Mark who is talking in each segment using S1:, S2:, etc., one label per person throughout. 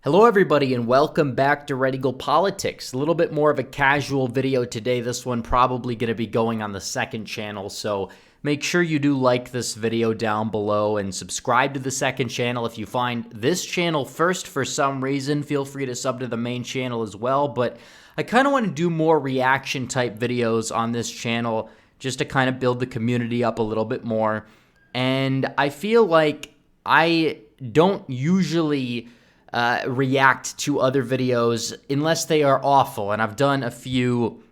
S1: Hello everybody and welcome back to Red Eagle Politics. A little bit more of a casual video today. This one probably going to be going on the second channel, so make sure you do like this video down below and subscribe to the second channel. If you find this channel first for some reason, feel free to sub to the main channel as well, but I kind of want to do more reaction type videos on this channel just to kind of build the community up a little bit more. And I feel like I don't usually react to other videos unless they are awful, and I've done a few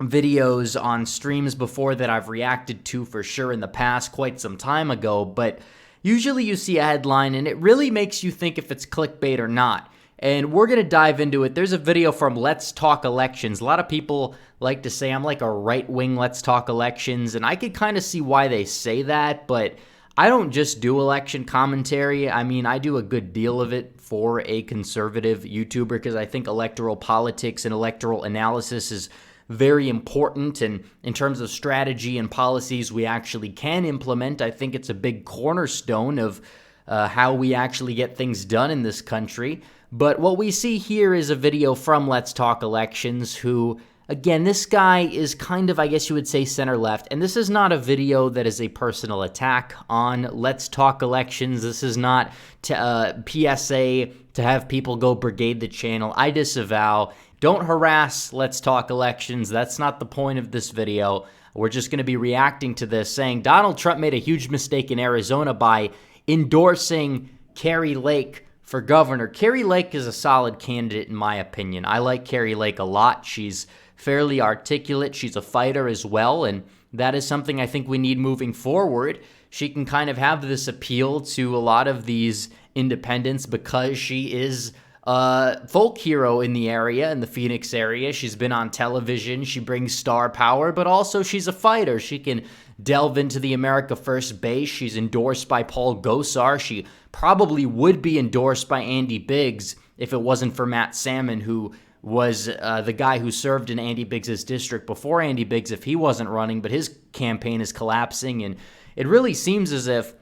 S1: videos on streams before that I've reacted to for sure in the past quite some time ago, but usually you see a headline and it really makes you think if it's clickbait or not, and we're going to dive into it. There's a video from Let's Talk Elections. A lot of people like to say I'm like a right-wing Let's Talk Elections, and I could kind of see why they say that, but I don't just do election commentary. I mean, I do a good deal of it for a conservative YouTuber because I think electoral politics and electoral analysis is very important. And in terms of strategy and policies we actually can implement, I think it's a big cornerstone of how we actually get things done in this country. But what we see here is a video from Let's Talk Elections who, again, this guy is kind of, I guess you would say, center-left, and this is not a video that is a personal attack on Let's Talk Elections. This is not PSA to have people go brigade the channel. I disavow. Don't harass Let's Talk Elections. That's not the point of this video. We're just going to be reacting to this, saying Donald Trump made a huge mistake in Arizona by endorsing Kari Lake for governor. Kari Lake is a solid candidate, in my opinion. I like Kari Lake a lot. She's fairly articulate. She's a fighter as well, and that is something I think we need moving forward. She can kind of have this appeal to a lot of these independents because she is a folk hero in the area, in the Phoenix area. She's been on television. She brings star power, but also she's a fighter. She can delve into the America First base. She's endorsed by Paul Gosar. She probably would be endorsed by Andy Biggs if it wasn't for Matt Salmon, who was the guy who served in Andy Biggs' district before Andy Biggs if he wasn't running, but his campaign is collapsing, and it really seems as if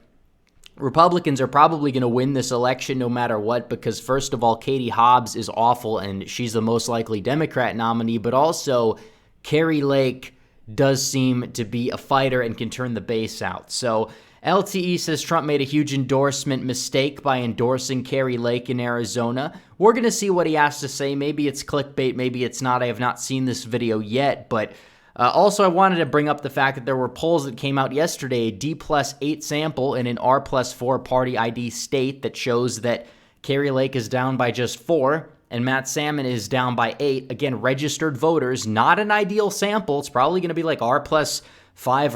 S1: Republicans are probably going to win this election no matter what because, first of all, Katie Hobbs is awful, and she's the most likely Democrat nominee, but also Kari Lake does seem to be a fighter and can turn the base out. So LTE says Trump made a huge endorsement mistake by endorsing Kari Lake in Arizona. We're going to see what he has to say. Maybe it's clickbait, maybe it's not. I have not seen this video yet, but also I wanted to bring up the fact that there were polls that came out yesterday, a D+8 sample in an R+4 party ID state that shows that Kari Lake is down by just 4 and Matt Salmon is down by 8. Again, registered voters, not an ideal sample. It's probably going to be like R+5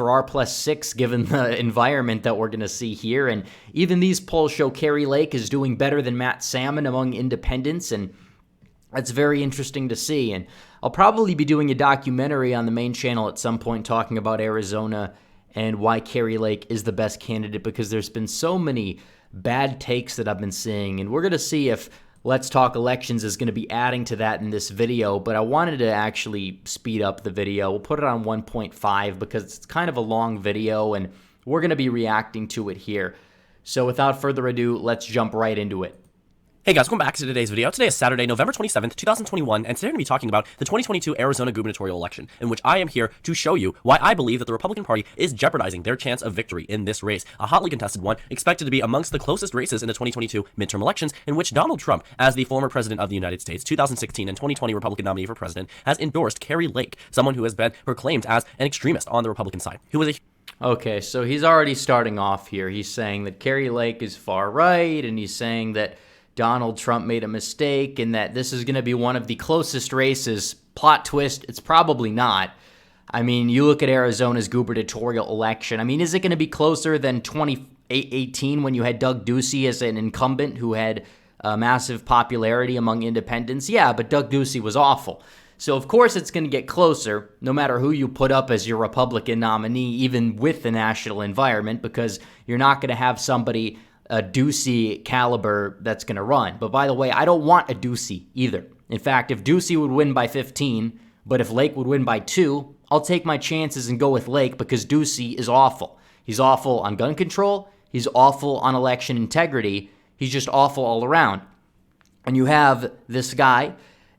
S1: or R+6 given the environment that we're going to see here. And even these polls show Kari Lake is doing better than Matt Salmon among independents, and that's very interesting to see. And I'll probably be doing a documentary on the main channel at some point talking about Arizona and why Kari Lake is the best candidate, because there's been so many bad takes that I've been seeing, and we're going to see if Let's Talk Elections is going to be adding to that in this video, but I wanted to actually speed up the video. We'll put it on 1.5 because it's kind of a long video, and we're going to be reacting to it here. So without further ado, let's jump right into it.
S2: Hey guys, welcome back to today's video. Today is Saturday, November 27th, 2021, and today we're going to be talking about the 2022 Arizona gubernatorial election, in which I am here to show you why I believe that the Republican Party is jeopardizing their chance of victory in this race. A hotly contested one, expected to be amongst the closest races in the 2022 midterm elections, in which Donald Trump, as the former president of the United States, 2016 and 2020 Republican nominee for president, has endorsed Kari Lake, someone who has been proclaimed as an extremist on the Republican side, who is a
S1: Okay, so he's already starting off here. He's saying that Kari Lake is far right, and he's saying that Donald Trump made a mistake and that this is going to be one of the closest races. Plot twist, it's probably not. I mean, you look at Arizona's gubernatorial election. I mean, is it going to be closer than 2018 when you had Doug Ducey as an incumbent who had massive popularity among independents? Yeah, but Doug Ducey was awful. So, of course, it's going to get closer no matter who you put up as your Republican nominee, even with the national environment, because you're not going to have somebody a Ducey caliber that's going to run. But by the way, I don't want a Ducey either. In fact, if Ducey would win by 15, but if Lake would win by 2, I'll take my chances and go with Lake because Ducey is awful. He's awful on gun control. He's awful on election integrity. He's just awful all around. And you have this guy,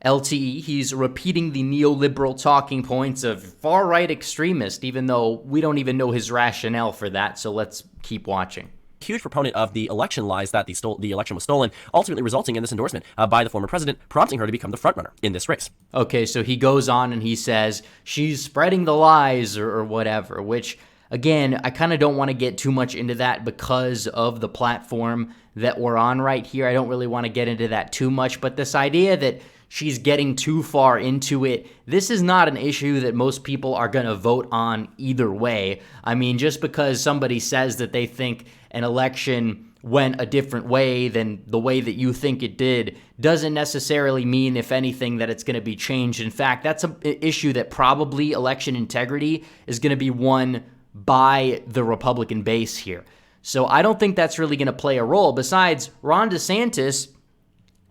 S1: LTE, he's repeating the neoliberal talking points of far-right extremist, even though we don't even know his rationale for that, so let's keep watching.
S2: Huge proponent of the election lies that the election was stolen, ultimately resulting in this endorsement by the former president, prompting her to become the frontrunner in this race.
S1: Okay, so he goes on and he says she's spreading the lies or whatever, which, again, I kind of don't want to get too much into that because of the platform that we're on right here. I don't really want to get into that too much, but this idea that she's getting too far into it, this is not an issue that most people are going to vote on either way. I mean, just because somebody says that they think an election went a different way than the way that you think it did doesn't necessarily mean, if anything, that it's going to be changed. In fact, that's an issue that probably election integrity is going to be won by the Republican base here. So I don't think that's really going to play a role. Besides, Ron DeSantis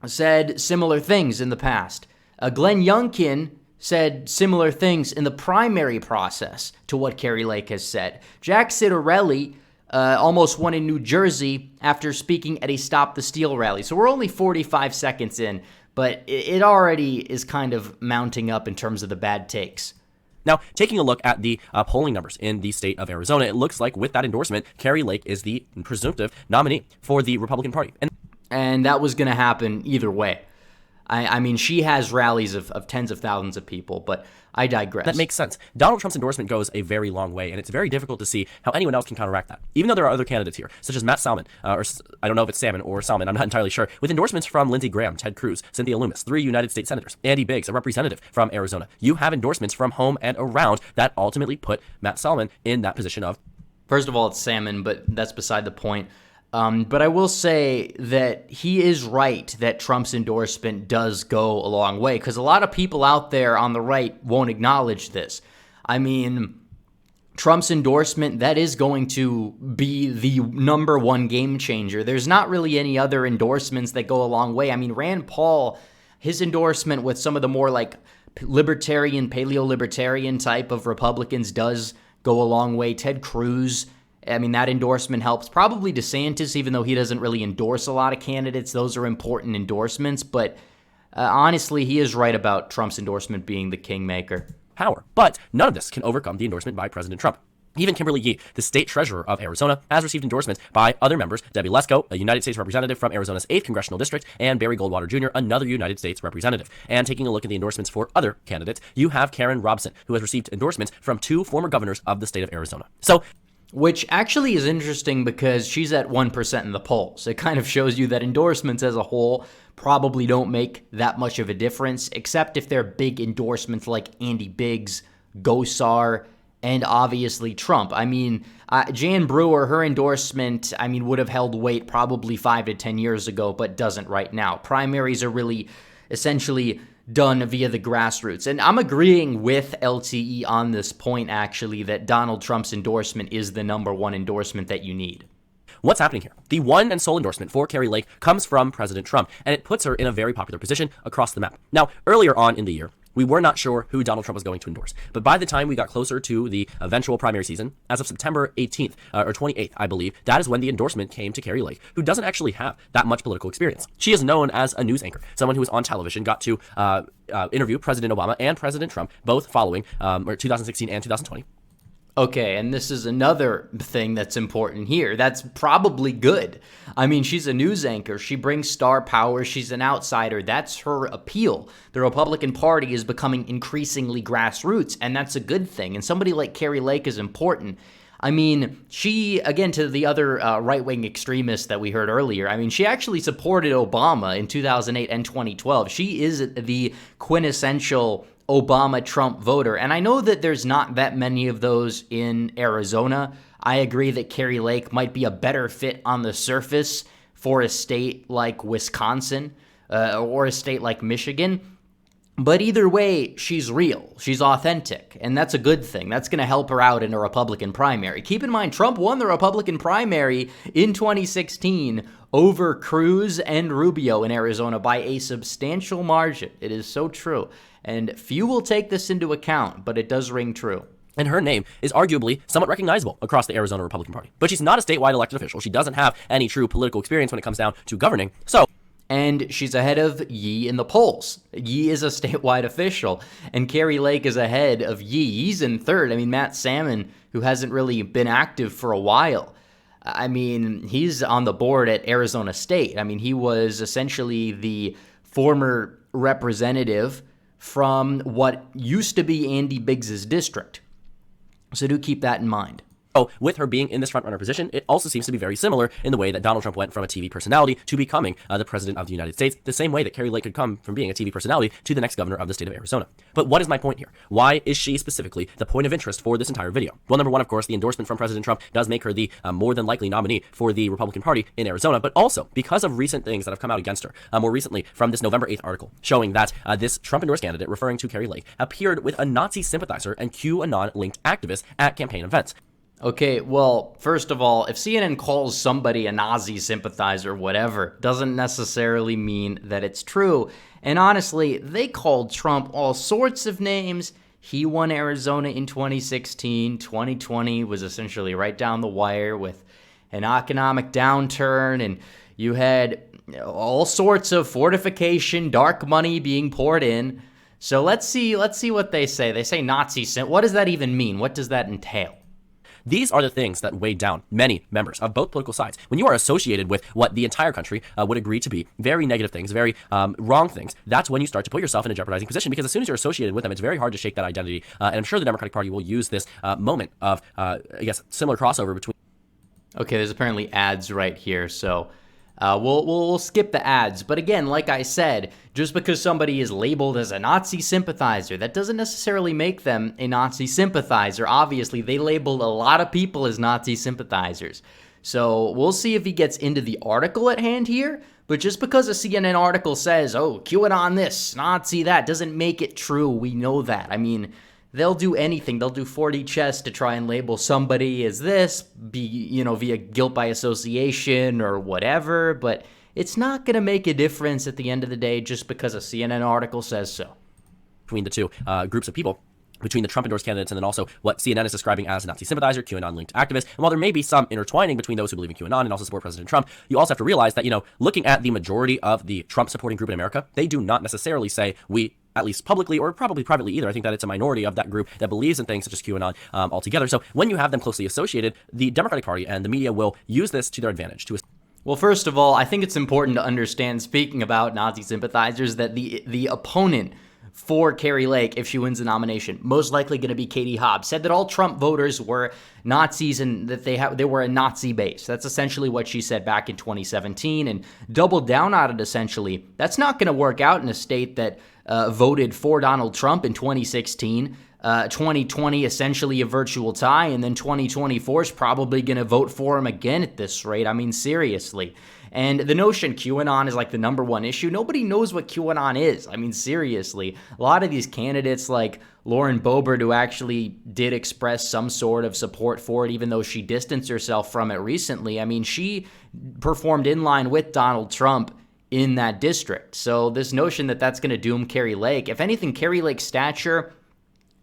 S1: said similar things in the past. Glenn Youngkin said similar things in the primary process to what Kari Lake has said. Jack Ciattarelli almost won in New Jersey after speaking at a Stop the Steal rally. So we're only 45 seconds in, but it already is kind of mounting up in terms of the bad takes.
S2: Now, taking a look at the polling numbers in the state of Arizona, it looks like with that endorsement, Kari Lake is the presumptive nominee for the Republican Party.
S1: And that was going to happen either way. I mean, she has rallies of tens of thousands of people, but I digress.
S2: That makes sense. Donald Trump's endorsement goes a very long way, and it's very difficult to see how anyone else can counteract that. Even though there are other candidates here, such as Matt Salmon, or I don't know if it's Salmon or Salmon, I'm not entirely sure, with endorsements from Lindsey Graham, Ted Cruz, Cynthia Lummis, 3 United States senators, Andy Biggs, a representative from Arizona. You have endorsements from home and around that ultimately put Matt Salmon in that position of...
S1: First of all, it's Salmon, but that's beside the point. But I will say that he is right that Trump's endorsement does go a long way, because a lot of people out there on the right won't acknowledge this. I mean, Trump's endorsement, that is going to be the number one game changer. There's not really any other endorsements that go a long way. I mean, Rand Paul, his endorsement with some of the more like libertarian, paleo-libertarian type of Republicans does go a long way. Ted Cruz, I mean, that endorsement helps. Probably DeSantis, even though he doesn't really endorse a lot of candidates. Those are important endorsements. But honestly, he is right about Trump's endorsement being the kingmaker.
S2: Power. But none of this can overcome the endorsement by President Trump. Even Kimberly Yee, the state treasurer of Arizona, has received endorsements by other members, Debbie Lesko, a United States representative from Arizona's 8th Congressional District, and Barry Goldwater Jr., another United States representative. And taking a look at the endorsements for other candidates, you have Karen Robson, who has received endorsements from 2 former governors of the state of Arizona.
S1: Which actually is interesting because she's at 1% in the polls. It kind of shows you that endorsements as a whole probably don't make that much of a difference, except if they're big endorsements like Andy Biggs, Gosar, and obviously Trump. I mean, Jan Brewer, her endorsement, I mean, would have held weight probably 5 to 10 years ago, but doesn't right now. Primaries are really essentially done via the grassroots. And I'm agreeing with LTE on this point, actually, that Donald Trump's endorsement is the number one endorsement that you need.
S2: What's happening here? The one and sole endorsement for Kari Lake comes from President Trump, and it puts her in a very popular position across the map. Now, earlier on in the year, we were not sure who Donald Trump was going to endorse. But by the time we got closer to the eventual primary season, as of September 18th, or 28th, I believe, that is when the endorsement came to Kari Lake, who doesn't actually have that much political experience. She is known as a news anchor, someone who was on television, got to interview President Obama and President Trump, both following 2016 and 2020.
S1: Okay, and this is another thing that's important here. That's probably good. I mean, she's a news anchor. She brings star power. She's an outsider. That's her appeal. The Republican Party is becoming increasingly grassroots, and that's a good thing. And somebody like Kari Lake is important. I mean, she, again, to the other right-wing extremists that we heard earlier, I mean, she actually supported Obama in 2008 and 2012. She is the quintessential Obama-Trump voter. And I know that there's not that many of those in Arizona. I agree that Kari Lake might be a better fit on the surface for a state like Wisconsin or a state like Michigan. But either way, she's real. She's authentic. And that's a good thing. That's going to help her out in a Republican primary. Keep in mind, Trump won the Republican primary in 2016 over Cruz and Rubio in Arizona by a substantial margin. It is so true. And few will take this into account, but it does ring true.
S2: And her name is arguably somewhat recognizable across the Arizona Republican Party. But she's not a statewide elected official. She doesn't have any true political experience when it comes down to governing. So
S1: And she's ahead of Yee in the polls. Yee is a statewide official, and Kari Lake is ahead of Yee. He's in third. I mean, Matt Salmon, who hasn't really been active for a while, I mean, he's on the board at Arizona State. I mean, he was essentially the former representative from what used to be Andy Biggs's district. So do keep that in mind.
S2: Oh, with her being in this front-runner position, it also seems to be very similar in the way that Donald Trump went from a TV personality to becoming the president of the United States, the same way that Kari Lake could come from being a TV personality to the next governor of the state of Arizona. But what is my point here? Why is she specifically the point of interest for this entire video? Well, number one, of course, the endorsement from President Trump does make her the more than likely nominee for the Republican Party in Arizona, but also because of recent things that have come out against her, more recently from this November 8th article showing that this Trump-endorsed candidate, referring to Kari Lake, appeared with a Nazi sympathizer and QAnon-linked activist at campaign events.
S1: Okay, well, first of all, if CNN calls somebody a Nazi sympathizer, whatever, doesn't necessarily mean that it's true. And honestly, they called Trump all sorts of names. He won Arizona in 2016. 2020 was essentially right down the wire with an economic downturn, and you had all sorts of fortification, dark money being poured in. So let's see what they say. They say Nazi what does that even mean? What does that entail?
S2: These are the things that weighed down many members of both political sides. When you are associated with what the entire country would agree to be very negative things, very wrong things, that's when you start to put yourself in a jeopardizing position, because as soon as you're associated with them, it's very hard to shake that identity. And I'm sure the Democratic Party will use this moment of, I guess, similar crossover between.
S1: Okay, there's apparently ads right here, so we'll skip the ads. But again, like I said, just because somebody is labeled as a Nazi sympathizer, that doesn't necessarily make them a Nazi sympathizer. Obviously, they labeled a lot of people as Nazi sympathizers. So we'll see if he gets into the article at hand here. But just because a CNN article says, oh, QAnon this, Nazi that, doesn't make it true. We know that. I mean, they'll do anything. They'll do 4D chess to try and label somebody as this, via guilt by association or whatever. But it's not going to make a difference at the end of the day just because a CNN article says so.
S2: Between the two groups of people, between the Trump-endorsed candidates and then also what CNN is describing as a Nazi sympathizer, QAnon-linked activist. And while there may be some intertwining between those who believe in QAnon and also support President Trump, you also have to realize that, looking at the majority of the Trump-supporting group in America, they do not necessarily say we, at least publicly or probably privately either. I think that it's a minority of that group that believes in things such as QAnon altogether. So when you have them closely associated, the Democratic Party and the media will use this to their advantage.
S1: Well, first of all, I think it's important to understand, speaking about Nazi sympathizers, that the opponent for Kari Lake, if she wins the nomination, most likely going to be Katie Hobbs, said that all Trump voters were Nazis and that they were a Nazi base. That's essentially what she said back in 2017 and doubled down on it, essentially. That's not going to work out in a state that voted for Donald Trump in 2016. 2020, essentially a virtual tie, and then 2024 is probably going to vote for him again at this rate. I mean, seriously. And the notion QAnon is like the number one issue, nobody knows what QAnon is. I mean, seriously. A lot of these candidates like Lauren Boebert, who actually did express some sort of support for it, even though she distanced herself from it recently. I mean, she performed in line with Donald Trump in that district. So this notion that that's going to doom Kari Lake, if anything, Kari Lake's stature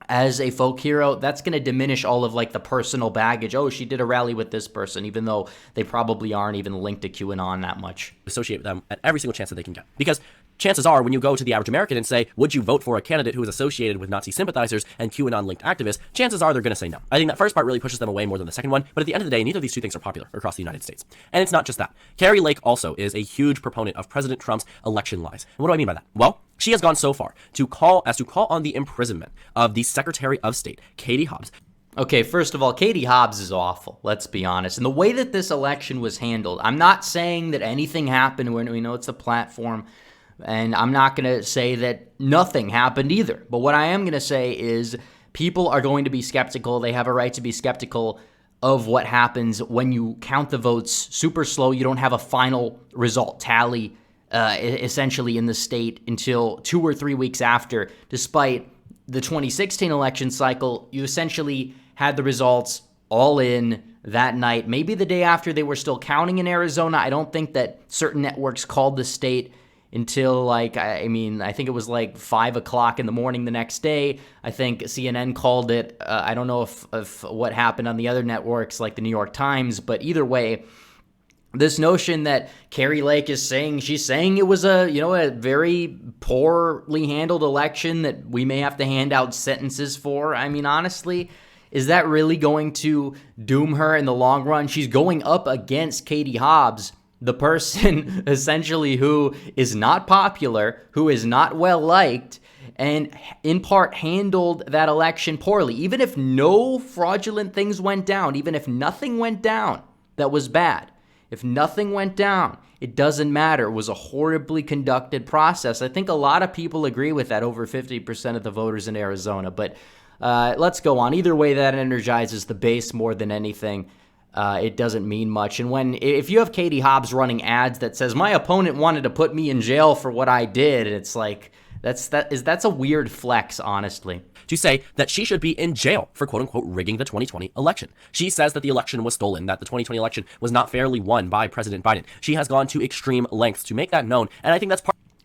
S1: as a folk hero, that's going to diminish all of like the personal baggage. Oh, she did a rally with this person, even though they probably aren't even linked to QAnon that much.
S2: Associate them at every single chance that they can get. Because chances are, when you go to the average American and say, would you vote for a candidate who is associated with Nazi sympathizers and QAnon-linked activists, chances are they're going to say no. I think that first part really pushes them away more than the second one, but at the end of the day, neither of these two things are popular across the United States. And it's not just that. Kari Lake also is a huge proponent of President Trump's election lies. And what do I mean by that? Well, she has gone so far to call on the imprisonment of the Secretary of State, Katie Hobbs.
S1: Okay, first of all, Katie Hobbs is awful, let's be honest. And the way that this election was handled, I'm not saying that anything happened when we know it's a platform, and I'm not going to say that nothing happened either. But what I am going to say is people are going to be skeptical. They have a right to be skeptical of what happens when you count the votes super slow. You don't have a final result tally essentially in the state until 2 or 3 weeks after. Despite the 2016 election cycle, you essentially had the results all in that night. Maybe the day after they were still counting in Arizona. I don't think that certain networks called the state until I think it was like 5 o'clock in the morning the next day. I think CNN called it. I don't know if what happened on the other networks like the New York Times, but either way, this notion that Kari Lake is saying, she's saying it was a very poorly handled election that we may have to hand out sentences for. I mean, honestly, is that really going to doom her in the long run? She's going up against Katie Hobbs, the person essentially who is not popular, who is not well liked, and in part handled that election poorly. Even if no fraudulent things went down, even if nothing went down that was bad, if nothing went down, it doesn't matter. It was a horribly conducted process. I think a lot of people agree with that, over 50% of the voters in Arizona. But let's go on. Either way, that energizes the base more than anything. It doesn't mean much. And if you have Katie Hobbs running ads that says, my opponent wanted to put me in jail for what I did, and it's like, that's a weird flex, honestly.
S2: To say that she should be in jail for quote-unquote rigging the 2020 election. She says that the election was stolen, that the 2020 election was not fairly won by President Biden. She has gone to extreme lengths to make that known, and I think that's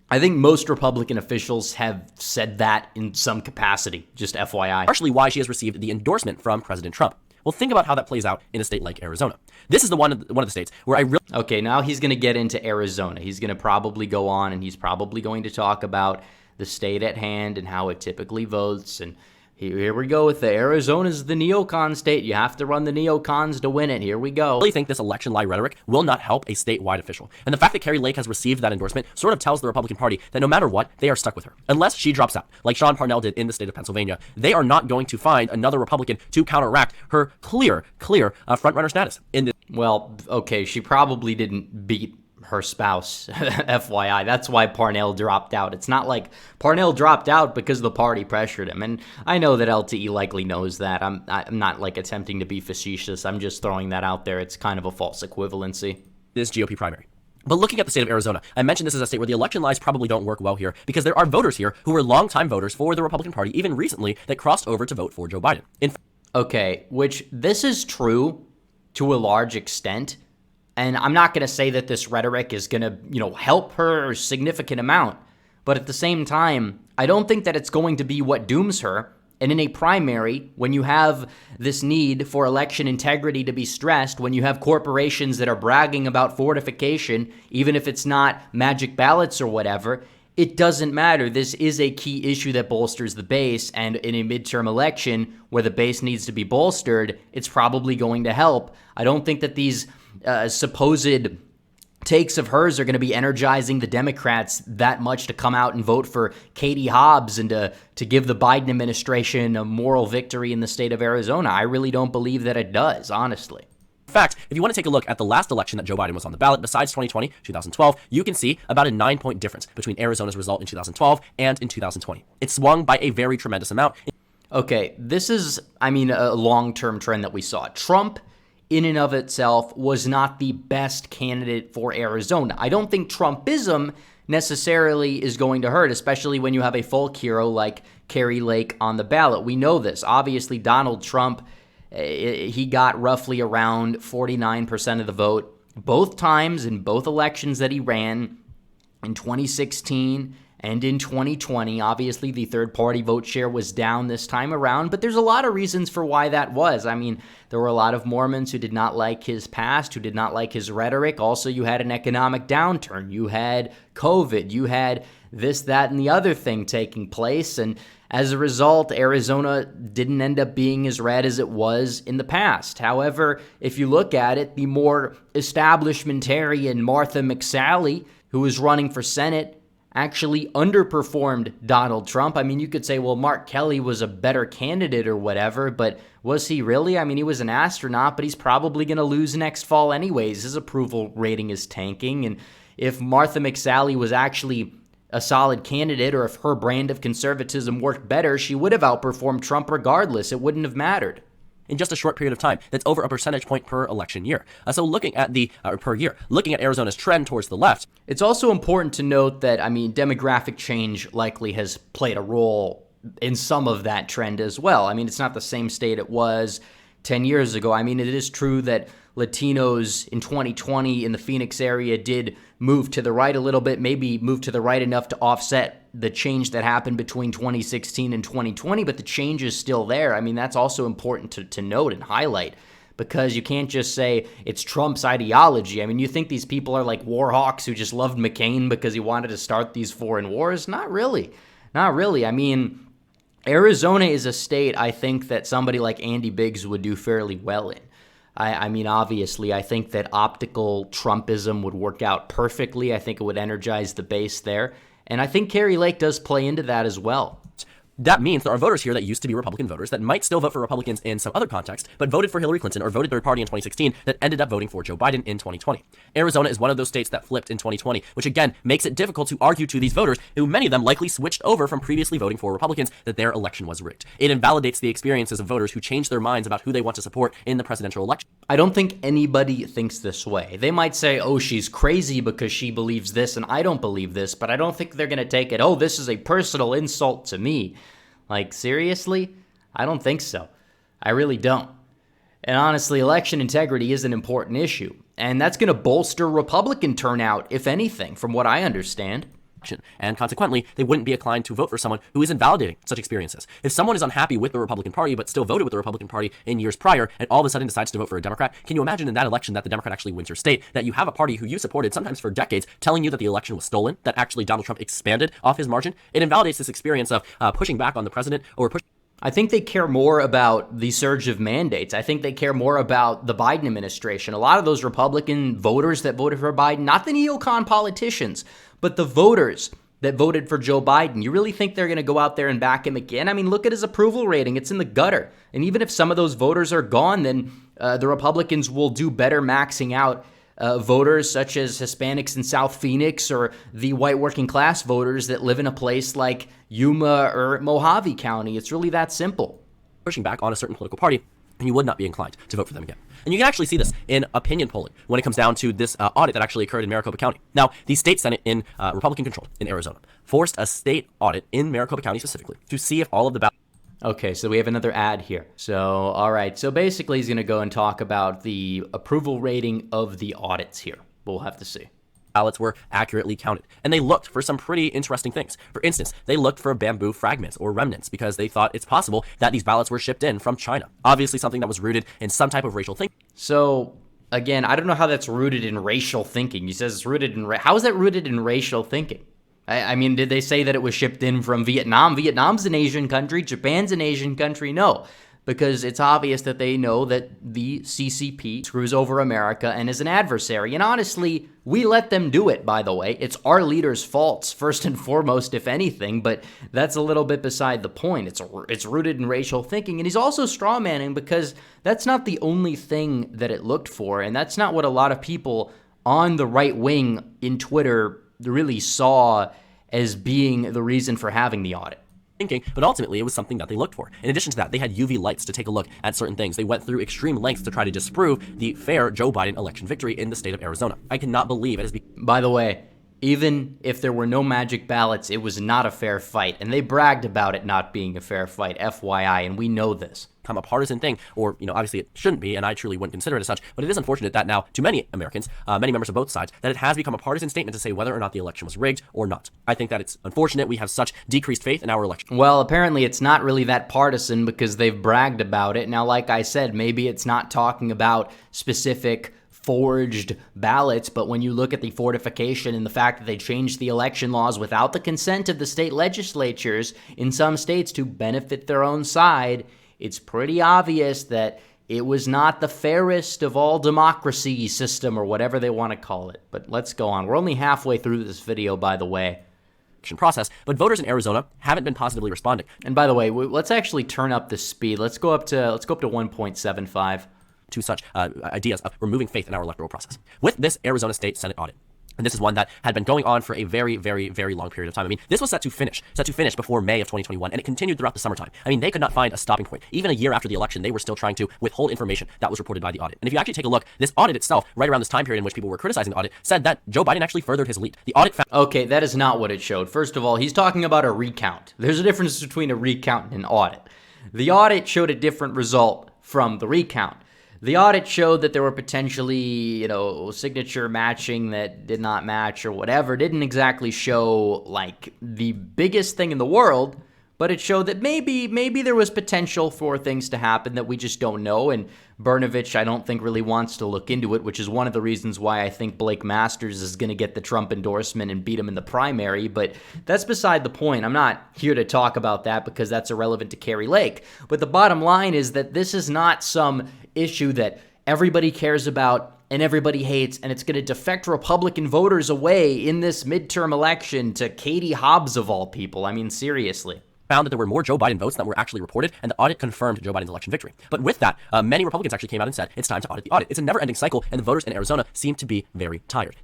S1: I think most Republican officials have said that in some capacity, just FYI.
S2: Partially why she has received the endorsement from President Trump. Well, think about how that plays out in a state like Arizona. This is one of the states where I really...
S1: Okay, now he's going to get into Arizona. He's going to probably go on, and he's probably going to talk about the state at hand and how it typically votes. And here we go with Arizona's the neocon state. You have to run the neocons to win it. Here we go.
S2: I really think this election lie rhetoric will not help a statewide official. And the fact that Kari Lake has received that endorsement sort of tells the Republican Party that no matter what, they are stuck with her. Unless she drops out, like Sean Parnell did in the state of Pennsylvania, they are not going to find another Republican to counteract her clear front-runner status in this.
S1: Well, okay, she probably didn't beat her spouse, FYI. That's why Parnell dropped out. It's not like Parnell dropped out because the party pressured him. And I know that LTE likely knows that. I'm not like attempting to be facetious. I'm just throwing that out there. It's kind of a false equivalency.
S2: This GOP primary. But looking at the state of Arizona, I mentioned this as a state where the election lies probably don't work well here because there are voters here who were longtime voters for the Republican Party, even recently, that crossed over to vote for Joe Biden.
S1: Okay, which this is true to a large extent. And I'm not going to say that this rhetoric is going to, help her a significant amount. But at the same time, I don't think that it's going to be what dooms her. And in a primary, when you have this need for election integrity to be stressed, when you have corporations that are bragging about fortification, even if it's not magic ballots or whatever, it doesn't matter. This is a key issue that bolsters the base. And in a midterm election where the base needs to be bolstered, it's probably going to help. I don't think that these supposed takes of hers are going to be energizing the Democrats that much to come out and vote for Katie Hobbs and to give the Biden administration a moral victory in the state of Arizona. I really don't believe that it does, honestly.
S2: In fact, if you want to take a look at the last election that Joe Biden was on the ballot, besides 2020, 2012, you can see about a 9-point difference between Arizona's result in 2012 and in 2020. It swung by a very tremendous amount.
S1: Okay, this is, a long-term trend that we saw. Trump in and of itself was not the best candidate for Arizona. I don't think Trumpism necessarily is going to hurt, especially when you have a folk hero like Kari Lake on the ballot. We know this. Obviously, Donald Trump, he got roughly around 49% of the vote both times in both elections that he ran in 2016 and in 2020. Obviously, the third-party vote share was down this time around, but there's a lot of reasons for why that was. There were a lot of Mormons who did not like his past, who did not like his rhetoric. Also, you had an economic downturn. You had COVID. You had this, that, and the other thing taking place, and as a result, Arizona didn't end up being as red as it was in the past. However, if you look at it, the more establishmentarian Martha McSally, who was running for Senate, actually underperformed Donald Trump. You could say, well, Mark Kelly was a better candidate or whatever, but was he really? He was an astronaut, but he's probably going to lose next fall anyways. His approval rating is tanking, and if Martha McSally was actually a solid candidate, or if her brand of conservatism worked better, she would have outperformed Trump regardless. It wouldn't have mattered.
S2: In just a short period of time, that's over a percentage point per election year. So looking at per year, looking at Arizona's trend towards the left.
S1: It's also important to note that, demographic change likely has played a role in some of that trend as well. It's not the same state it was 10 years ago. It is true that Latinos in 2020 in the Phoenix area did move to the right a little bit, maybe move to the right enough to offset the change that happened between 2016 and 2020, but the change is still there. That's also important to note and highlight. because you can't just say it's Trump's ideology. I mean, you think these people are like war hawks who just loved McCain because he wanted to start these foreign wars? Not really. Not really. I mean, Arizona is a state I think that somebody like Andy Biggs would do fairly well in. I mean, obviously, I think that optical Trumpism would work out perfectly. I think it would energize the base there. And I think Kari Lake does play into that as well.
S2: That means there are voters here that used to be Republican voters that might still vote for Republicans in some other context, but voted for Hillary Clinton or voted third party in 2016 that ended up voting for Joe Biden in 2020. Arizona is one of those states that flipped in 2020, which again makes it difficult to argue to these voters, who many of them likely switched over from previously voting for Republicans, that their election was rigged. It invalidates the experiences of voters who change their minds about who they want to support in the presidential election.
S1: I don't think anybody thinks this way. They might say, oh, she's crazy because she believes this and I don't believe this, but I don't think they're going to take it, oh, this is a personal insult to me. Like, seriously? I don't think so. I really don't. And honestly, election integrity is an important issue. And that's going to bolster Republican turnout, if anything, from what I understand.
S2: And consequently, they wouldn't be inclined to vote for someone who is invalidating such experiences. If someone is unhappy with the Republican Party but still voted with the Republican Party in years prior and all of a sudden decides to vote for a Democrat, can you imagine in that election that the Democrat actually wins your state, that you have a party who you supported sometimes for decades telling you that the election was stolen, that actually Donald Trump expanded off his margin? It invalidates this experience of pushing back on the president or pushing.
S1: I think they care more about the surge of mandates. I think they care more about the Biden administration. A lot of those Republican voters that voted for Biden, not the neocon politicians, but the voters that voted for Joe Biden. You really think they're going to go out there and back him again? I mean, look at his approval rating. It's in the gutter. And even if some of those voters are gone, then the Republicans will do better maxing out voters such as Hispanics in South Phoenix or the white working class voters that live in a place like Yuma or Mojave County. It's really that simple.
S2: Pushing back on a certain political party, and you would not be inclined to vote for them again. And you can actually see this in opinion polling when it comes down to this audit that actually occurred in Maricopa County. Now, the state Senate in Republican-controlled in Arizona forced a state audit in Maricopa County specifically to see if all of the ballots.
S1: Okay, so we have another ad here. So, all right. So basically, he's going to go and talk about the approval rating of the audits here. We'll have to see.
S2: Ballots were accurately counted, and they looked for some pretty interesting things. For instance, they looked for bamboo fragments or remnants because they thought it's possible that these ballots were shipped in from China. Obviously something that was rooted in some type of racial thinking.
S1: So, again, I don't know how that's rooted in racial thinking. He says it's rooted in how is that rooted in racial thinking? I mean, did they say that it was shipped in from Vietnam? Vietnam's an Asian country. Japan's an Asian country. No, because it's obvious that they know that the CCP screws over America and is an adversary. And honestly, we let them do it, by the way. It's our leaders' faults, first and foremost, if anything, but that's a little bit beside the point. It's rooted in racial thinking. And he's also strawmanning because that's not the only thing that it looked for, and that's not what a lot of people on the right wing in Twitter really saw as being the reason for having the audit.
S2: But ultimately it was something that they looked for. In addition to that, they had UV lights to take a look at certain things. They went through extreme lengths to try to disprove the fair Joe Biden election victory in the state of Arizona. I cannot believe it has become.
S1: By the way, even if there were no magic ballots, it was not a fair fight, and they bragged about it not being a fair fight, FYI, and we know this.
S2: A partisan thing, or, obviously it shouldn't be, and I truly wouldn't consider it as such, but it is unfortunate that now, to many Americans, many members of both sides, that it has become a partisan statement to say whether or not the election was rigged or not. I think that it's unfortunate we have such decreased faith in our election.
S1: Well, apparently it's not really that partisan because they've bragged about it. Now, like I said, maybe it's not talking about specific forged ballots, but when you look at the fortification and the fact that they changed the election laws without the consent of the state legislatures in some states to benefit their own side, it's pretty obvious that it was not the fairest of all democracy system or whatever they want to call it. But let's go on. We're only halfway through this video, by the way.
S2: Process, but voters in Arizona haven't been positively responding.
S1: And by the way, let's actually turn up the speed. Let's go up to 1.75.
S2: To such ideas of removing faith in our electoral process. With this Arizona State Senate audit, and this is one that had been going on for a very, very, very long period of time. I mean, this was set to finish before May of 2021, and it continued throughout the summertime. I mean, they could not find a stopping point. Even a year after the election, they were still trying to withhold information that was reported by the audit. And if you actually take a look, this audit itself, right around this time period in which people were criticizing the audit, said that Joe Biden actually furthered his lead. The audit found—
S1: Okay, that is not what it showed. First of all, he's talking about a recount. There's a difference between a recount and an audit. The audit showed a different result from the recount. The audit showed that there were potentially, signature matching that did not match or whatever. Didn't exactly show, like, the biggest thing in the world, but it showed that maybe there was potential for things to happen that we just don't know. And Brnovich, I don't think really wants to look into it, which is one of the reasons why I think Blake Masters is going to get the Trump endorsement and beat him in the primary. But that's beside the point. I'm not here to talk about that because that's irrelevant to Kari Lake. But the bottom line is that this is not some issue that everybody cares about and everybody hates, and it's going to defect Republican voters away in this midterm election to Katie Hobbs of all people. I mean, seriously.
S2: Found that there were more Joe Biden votes than were actually reported, and the audit confirmed Joe Biden's election victory. But with that, many Republicans actually came out and said it's time to audit the audit. It's a never-ending cycle, and the voters in Arizona seem to be very tired.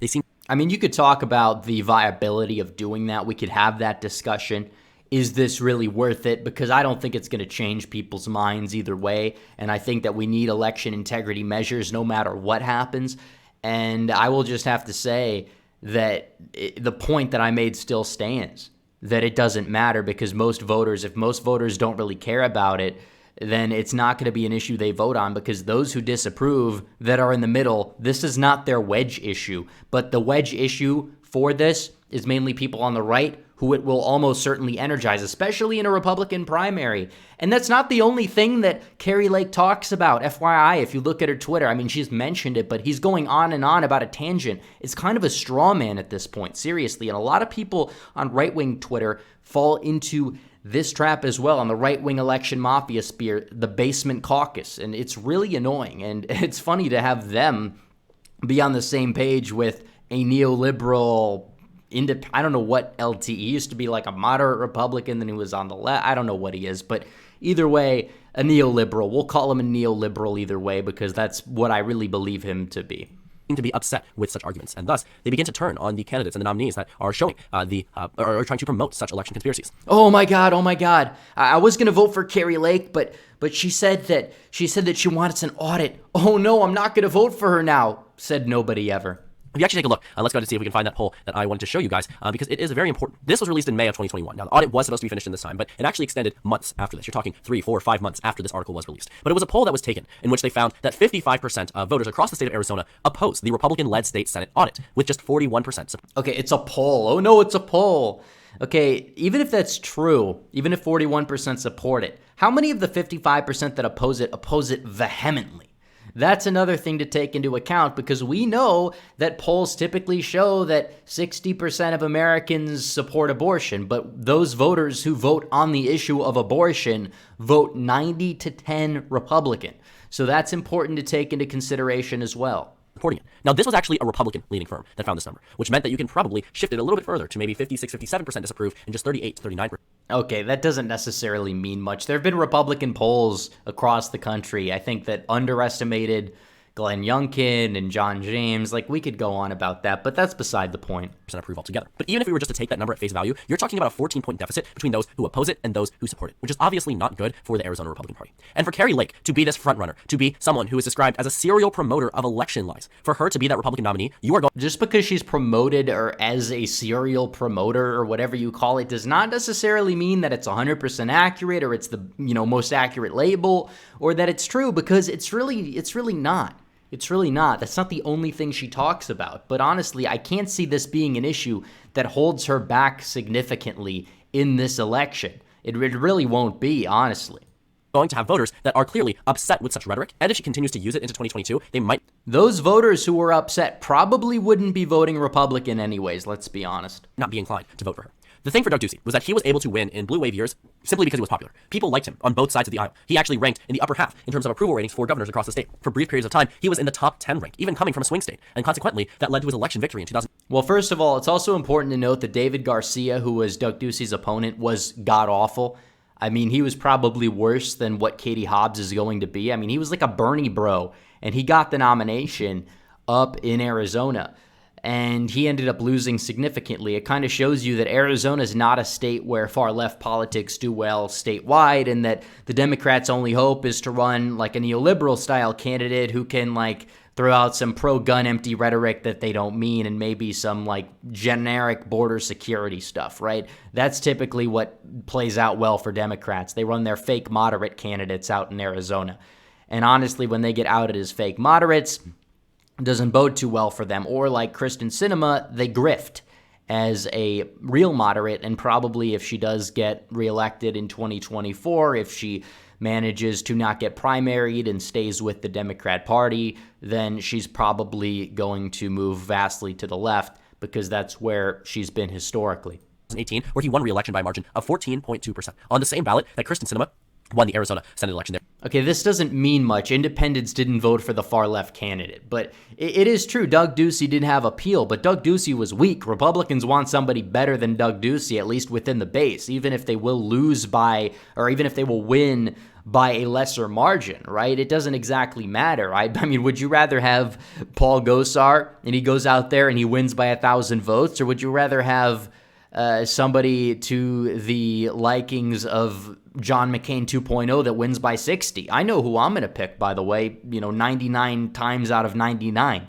S1: I mean, you could talk about the viability of doing that. We could have that discussion. Is this really worth it? Because I don't think it's going to change people's minds either way. And I think that we need election integrity measures no matter what happens. And I will just have to say that the point that I made still stands, that it doesn't matter because if most voters don't really care about it, then it's not going to be an issue they vote on because those who disapprove that are in the middle, this is not their wedge issue. But the wedge issue for this is mainly people on the right who it will almost certainly energize, especially in a Republican primary. And that's not the only thing that Kari Lake talks about. FYI, if you look at her Twitter, I mean, she's mentioned it, but he's going on and on about a tangent. It's kind of a straw man at this point, seriously. And a lot of people on right-wing Twitter fall into this trap as well on the right-wing election mafia sphere, the basement caucus. And it's really annoying. And it's funny to have them be on the same page with a neoliberal I don't know what LT. He used to be like a moderate Republican, then he was on the left. I don't know what he is, but either way, a neoliberal. We'll call him a neoliberal either way because that's what I really believe him to be.
S2: To be upset with such arguments, and thus they begin to turn on the candidates and the nominees that are showing are trying to promote such election conspiracies.
S1: Oh my God! I was gonna vote for Kari Lake, but she said that she wants an audit. Oh no, I'm not gonna vote for her now. Said nobody ever.
S2: If you actually take a look, let's go ahead and see if we can find that poll that I wanted to show you guys, because it is very important. This was released in May of 2021. Now, the audit was supposed to be finished in this time, but it actually extended months after this. You're talking 3, 4, 5 months after this article was released. But it was a poll that was taken in which they found that 55% of voters across the state of Arizona opposed the Republican-led state Senate audit, with just 41%.
S1: Okay, it's a poll. Oh no, it's a poll. Okay, even if that's true, even if 41% support it, how many of the 55% that oppose it vehemently? That's another thing to take into account because we know that polls typically show that 60% of Americans support abortion, but those voters who vote on the issue of abortion vote 90-10 Republican. So that's important to take into consideration as well.
S2: Reporting it. Now, this was actually a Republican-leaning firm that found this number, which meant that you can probably shift it a little bit further to maybe 56-57% disapprove and just 38-39%.
S1: Okay, that doesn't necessarily mean much. There have been Republican polls across the country, I think, that underestimated Glenn Youngkin and John James. Like, we could go on about that, but that's beside the point.
S2: Approve altogether. But even if we were just to take that number at face value, you're talking about a 14-point deficit between those who oppose it and those who support it, which is obviously not good for the Arizona Republican Party. And for Kari Lake to be this frontrunner, to be someone who is described as a serial promoter of election lies, for her to be that Republican nominee, you are going...
S1: Just because she's promoted or as a serial promoter or whatever you call it does not necessarily mean that it's 100% accurate or it's the most accurate label or that it's true, because it's really not. It's really not. That's not the only thing she talks about. But honestly, I can't see this being an issue that holds her back significantly in this election. It really won't be, honestly.
S2: Going to have voters that are clearly upset with such rhetoric, and if she continues to use it into 2022, they might...
S1: Those voters who were upset probably wouldn't be voting Republican anyways, let's be honest.
S2: Not be inclined to vote for her. The thing for Doug Ducey was that he was able to win in blue wave years simply because he was popular. People liked him on both sides of the aisle. He actually ranked in the upper half in terms of approval ratings for governors across the state. For brief periods of time, he was in the top 10 rank, even coming from a swing state. And consequently, that led to his election victory in 2000.
S1: Well, first of all, it's also important to note that David Garcia, who was Doug Ducey's opponent, was god-awful. I mean, he was probably worse than what Katie Hobbs is going to be. I mean, he was like a Bernie bro, and he got the nomination up in Arizona. And he ended up losing significantly. It kind of shows you that Arizona is not a state where far-left politics do well statewide, and that the Democrats' only hope is to run like a neoliberal-style candidate who can throw out some pro-gun empty rhetoric that they don't mean and maybe some generic border security stuff, right? That's typically what plays out well for Democrats. They run their fake moderate candidates out in Arizona. And honestly, when they get outed as fake moderates, doesn't bode too well for them. Or like Kristen Sinema, they grift. as a real moderate, and probably if she does get reelected in 2024, if she manages to not get primaried and stays with the Democrat Party, then she's probably going to move vastly to the left because that's where she's been historically.
S2: 2018, where he won re-election by a margin of 14.2% on the same ballot that Kristen Sinema won the Arizona Senate election there.
S1: Okay, this doesn't mean much. Independents didn't vote for the far-left candidate. But it is true, Doug Ducey did have appeal, but Doug Ducey was weak. Republicans want somebody better than Doug Ducey, at least within the base, even if they will lose by, or even if they will win by a lesser margin, right? It doesn't exactly matter. I mean, would you rather have Paul Gosar and he goes out there and he wins by 1,000 votes, or would you rather have somebody to the likings of John McCain 2.0 that wins by 60? I know who I'm going to pick, by the way, 99 times out of 99,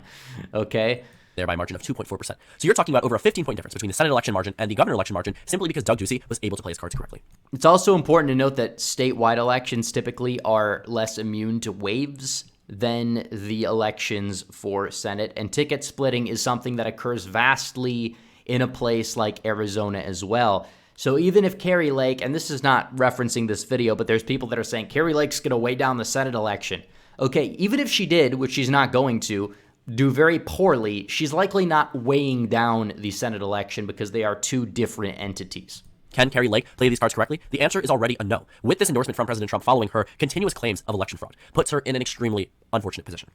S1: okay?
S2: There by a margin of 2.4%. So you're talking about over a 15-point difference between the Senate election margin and the governor election margin simply because Doug Ducey was able to play his cards correctly.
S1: It's also important to note that statewide elections typically are less immune to waves than the elections for Senate, and ticket splitting is something that occurs vastly in a place like Arizona as well. So even if Kari Lake, and this is not referencing this video, but there's people that are saying Kari Lake's going to weigh down the Senate election. Okay, even if she did, which she's not going to, do very poorly, she's likely not weighing down the Senate election because they are two different entities.
S2: Can Kari Lake play these cards correctly? The answer is already a no. With this endorsement from President Trump following her continuous claims of election fraud, puts her in an extremely unfortunate position.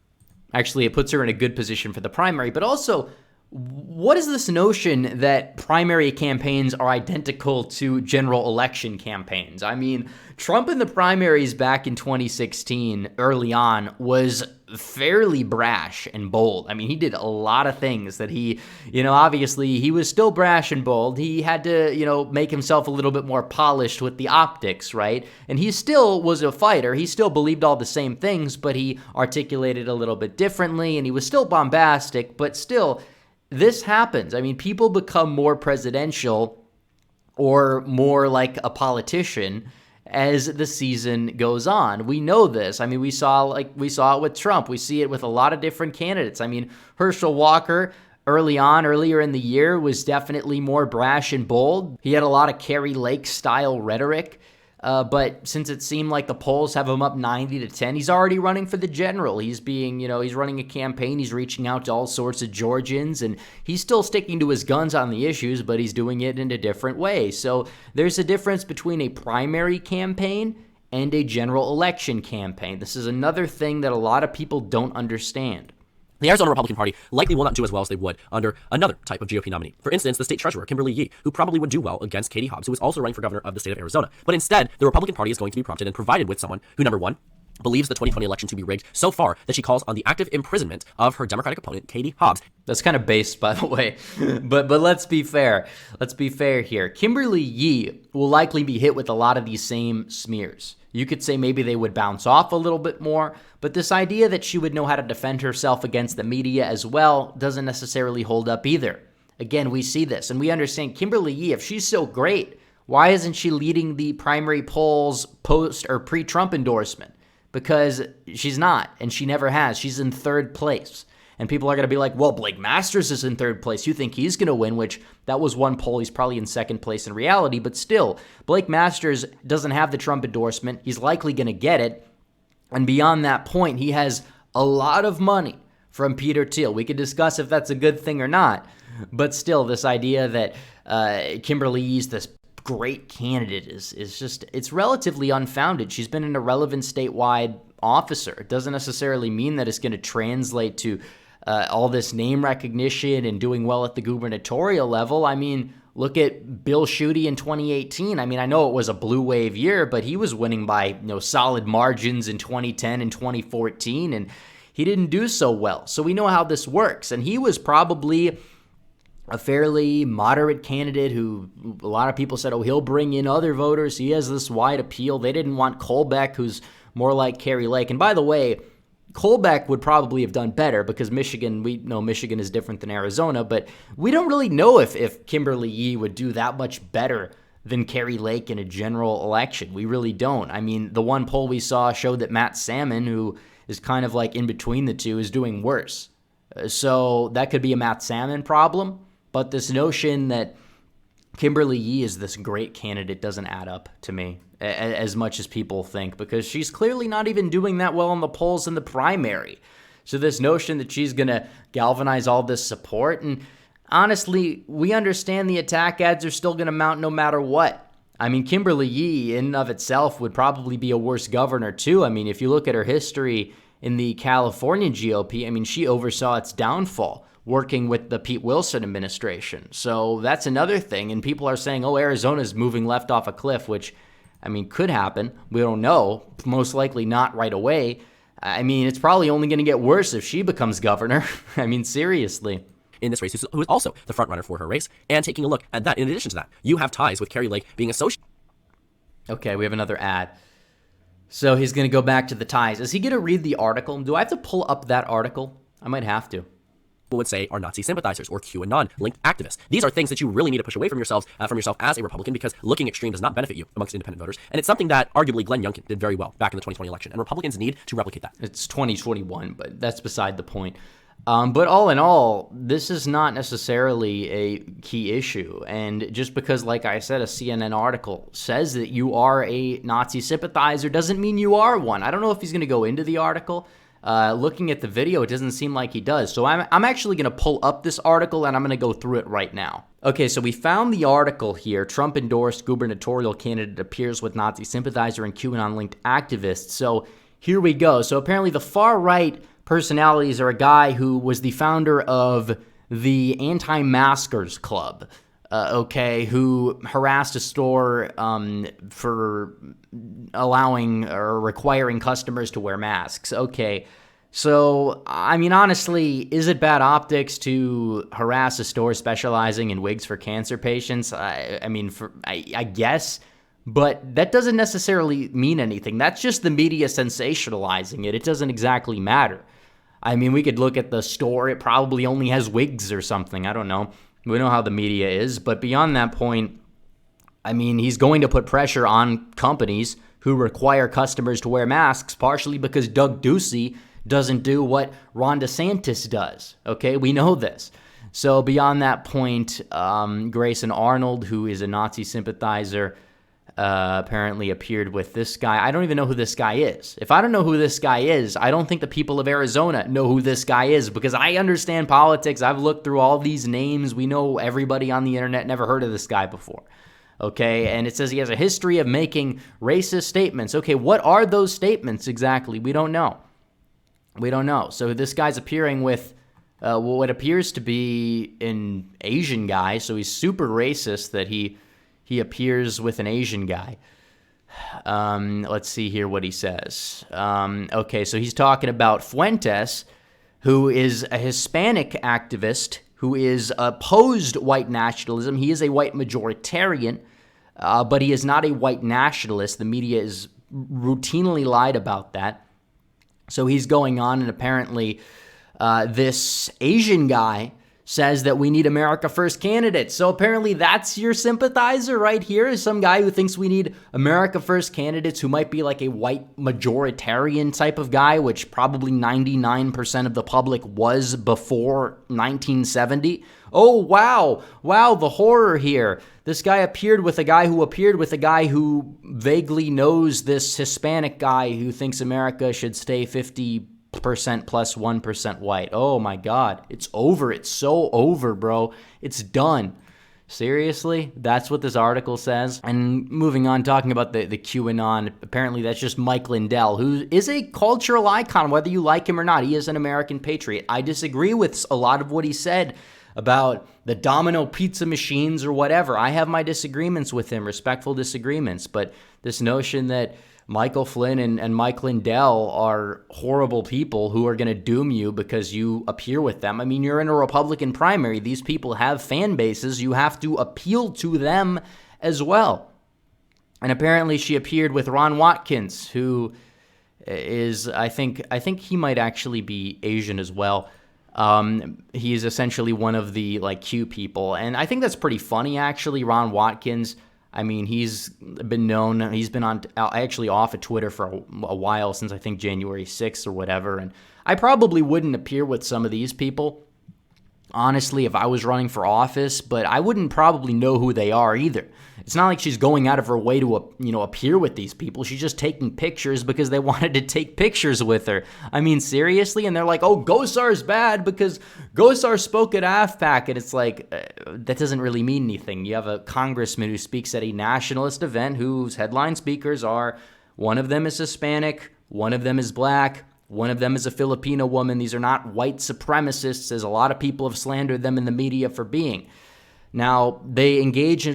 S1: Actually, it puts her in a good position for the primary, but also, what is this notion that primary campaigns are identical to general election campaigns? I mean, Trump in the primaries back in 2016, early on, was fairly brash and bold. I mean, he did a lot of things that he, obviously he was still brash and bold. He had to, make himself a little bit more polished with the optics, right? And he still was a fighter. He still believed all the same things, but he articulated a little bit differently, and he was still bombastic, but still, this happens. I mean, people become more presidential or more like a politician as the season goes on. We know this. I mean, we saw it with Trump. We see it with a lot of different candidates. I mean, Herschel Walker earlier in the year was definitely more brash and bold. He had a lot of Kari Lake style rhetoric. But since it seemed like the polls have him up 90-10, he's already running for the general. He's he's running a campaign. He's reaching out to all sorts of Georgians, and he's still sticking to his guns on the issues, but he's doing it in a different way. So there's a difference between a primary campaign and a general election campaign. This is another thing that a lot of people don't understand.
S2: The Arizona Republican Party likely will not do as well as they would under another type of GOP nominee. For instance, the state treasurer, Kimberly Yee, who probably would do well against Katie Hobbs, who is also running for governor of the state of Arizona. But instead, the Republican Party is going to be prompted and provided with someone who, number one, believes the 2020 election to be rigged so far that she calls on the active imprisonment of her Democratic opponent, Katie Hobbs.
S1: That's kind of based, by the way, but let's be fair. Let's be fair here. Kimberly Yee will likely be hit with a lot of these same smears. You could say maybe they would bounce off a little bit more, but this idea that she would know how to defend herself against the media as well doesn't necessarily hold up either. Again, we see this, and we understand Kimberly Yee, if she's so great, why isn't she leading the primary polls post or pre-Trump endorsement? Because she's not, and she never has. She's in third place. And people are going to be like, well, Blake Masters is in third place. You think he's going to win, which that was one poll. He's probably in second place in reality. But still, Blake Masters doesn't have the Trump endorsement. He's likely going to get it. And beyond that point, he has a lot of money from Peter Thiel. We could discuss if that's a good thing or not. But still, this idea that Kimberly Yee's this great candidate is just, it's relatively unfounded. She's been an irrelevant statewide officer. It doesn't necessarily mean that it's going to translate to all this name recognition and doing well at the gubernatorial level. I mean, look at Bill Schuette in 2018. I mean, I know it was a blue wave year, but he was winning by solid margins in 2010 and 2014, and he didn't do so well. So we know how this works, and he was probably a fairly moderate candidate who a lot of people said, oh, he'll bring in other voters. He has this wide appeal. They didn't want Colbeck, who's more like Kari Lake. And by the way, Colbeck would probably have done better because Michigan, we know Michigan is different than Arizona, but we don't really know if Kimberly Yee would do that much better than Kari Lake in a general election. We really don't. I mean, the one poll we saw showed that Matt Salmon, who is kind of like in between the two, is doing worse. So that could be a Matt Salmon problem. But this notion that Kimberly Yee is this great candidate doesn't add up to me as much as people think, because she's clearly not even doing that well in the polls in the primary. So this notion that she's going to galvanize all this support, and honestly, we understand the attack ads are still going to mount no matter what. I mean, Kimberly Yee in and of itself would probably be a worse governor too. I mean, if you look at her history in the California GOP, I mean, she oversaw its downfall working with the Pete Wilson administration. So that's another thing. And people are saying, oh, Arizona's moving left off a cliff, which, I mean, could happen. We don't know. Most likely not right away. I mean, it's probably only going to get worse if she becomes governor. I mean, seriously.
S2: In this race, who is also the front runner for her race. And taking a look at that, in addition to that, you have ties with Kari Lake being associated.
S1: Okay, we have another ad. So he's going to go back to the ties. Is he going to read the article? Do I have to pull up that article? I might have to.
S2: People would say are Nazi sympathizers or QAnon-linked activists. These are things that you really need to push away from yourself as a Republican, because looking extreme does not benefit you amongst independent voters. And it's something that arguably Glenn Youngkin did very well back in the 2020 election. And Republicans need to replicate that.
S1: It's 2021, but that's beside the point. But all in all, this is not necessarily a key issue. And just because, like I said, a CNN article says that you are a Nazi sympathizer doesn't mean you are one. I don't know if he's going to go into the article. Looking at the video, it doesn't seem like he does. So I'm actually going to pull up this article, and I'm going to go through it right now. Okay, so we found the article here. Trump-endorsed gubernatorial candidate appears with Nazi sympathizer and QAnon-linked activists. So here we go. So apparently the far-right personalities are a guy who was the founder of the Anti-Maskers Club, who harassed a store for allowing or requiring customers to wear masks. Okay, so, I mean, honestly, is it bad optics to harass a store specializing in wigs for cancer patients? I guess, but that doesn't necessarily mean anything. That's just the media sensationalizing it. It doesn't exactly matter. I mean, we could look at the store. It probably only has wigs or something. I don't know. We know how the media is. But beyond that point, I mean, he's going to put pressure on companies who require customers to wear masks, partially because Doug Ducey doesn't do what Ron DeSantis does. Okay, we know this. So beyond that point, Grayson Arnold, who is a Nazi sympathizer, apparently appeared with this guy. I don't even know who this guy is. If I don't know who this guy is, I don't think the people of Arizona know who this guy is, because I understand politics. I've looked through all these names. We know everybody on the internet. Never heard of this guy before. Okay, and it says he has a history of making racist statements. Okay, what are those statements exactly? We don't know. We don't know. So this guy's appearing with what appears to be an Asian guy. So he's super racist that he appears with an Asian guy. Let's see here what he says. Okay, so he's talking about Fuentes, who is a Hispanic activist who is opposed white nationalism. He is a white majoritarian, but he is not a white nationalist. The media is routinely lied about that. So he's going on, and apparently this Asian guy says that we need America First candidates. So apparently that's your sympathizer right here, is some guy who thinks we need America First candidates who might be like a white majoritarian type of guy, which probably 99% of the public was before 1970. Oh, wow. Wow, the horror here. This guy appeared with a guy who vaguely knows this Hispanic guy who thinks America should stay 50% plus 1% white. Oh my God. It's over. It's so over, bro. It's done. Seriously? That's what this article says? And moving on, talking about the QAnon, apparently that's just Mike Lindell, who is a cultural icon, whether you like him or not. He is an American patriot. I disagree with a lot of what he said about the Domino pizza machines or whatever. I have my disagreements with him, respectful disagreements, but this notion that Michael Flynn and Mike Lindell are horrible people who are going to doom you because you appear with them. I mean, you're in a Republican primary. These people have fan bases. You have to appeal to them as well. And apparently she appeared with Ron Watkins, who is, I think he might actually be Asian as well. He's essentially one of the Q people. And I think that's pretty funny, actually. Ron Watkins, I mean, he's been on actually off of Twitter for a while, since I think January 6th or whatever. And I probably wouldn't appear with some of these people. honestly, if I was running for office, but I wouldn't probably know who they are either. It's not like she's going out of her way to, appear with these people. She's just taking pictures because they wanted to take pictures with her. I mean, seriously? And they're like, oh, Gosar's bad because Gosar spoke at AFPAC. And it's like, that doesn't really mean anything. You have a congressman who speaks at a nationalist event whose headline speakers are, one of them is Hispanic, one of them is black, one of them is a Filipino woman. These are not white supremacists, as a lot of people have slandered them in the media for being. Now,